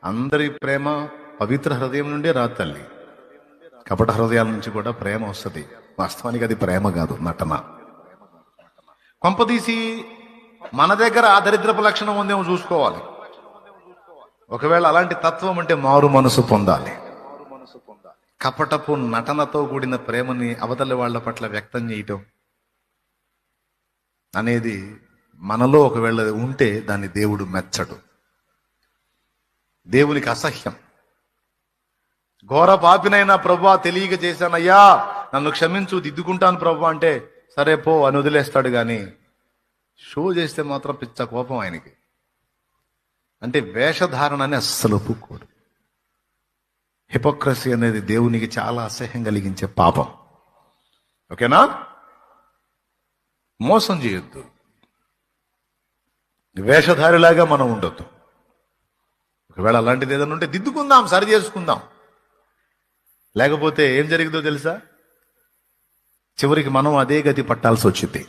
అందరి ప్రేమ పవిత్ర హృదయం నుండే రాదు తల్లి. కపట హృదయాల నుంచి కూడా ప్రేమ వస్తుంది. వాస్తవానికి అది ప్రేమ కాదు, నటన. కొంపదీసి మన దగ్గర ఆ దరిద్రపు లక్షణం ఉందేమో చూసుకోవాలి. ఒకవేళ అలాంటి తత్వం అంటే మారు మనసు పొందాలి. కపటపు నటనతో కూడిన ప్రేమని అవతలి వాళ్ళ పట్ల వ్యక్తం చేయటం అనేది మనలో ఒకవేళ ఉంటే దాన్ని దేవుడు మెచ్చడు, దేవునికి అసహ్యం. ఘోర పాపినైనా ప్రభువా తెలియక చేశానయ్యా, నన్ను క్షమించు, దిద్దుకుంటాను ప్రభు అంటే సరే పో అని వదిలేస్తాడు. కానీ షో చేస్తే మాత్రం పిచ్చ కోపం ఆయనకి. అంటే వేషధారణ అని అస్సలు ఒప్పుకోడు. హిపోక్రసీ అనేది దేవునికి చాలా అసహ్యం కలిగించే పాపం. ఓకేనా? మోసం చేయొద్దు, వేషధారిలాగా మనం ఉండొద్దు. ఒకవేళ అలాంటిది ఏదైనా ఉంటే దిద్దుకుందాం, సరి చేసుకుందాం. లేకపోతే ఏం జరిగిందో తెలుసా? చివరికి మనం అదే గతి పట్టాల్సి వచ్చింది.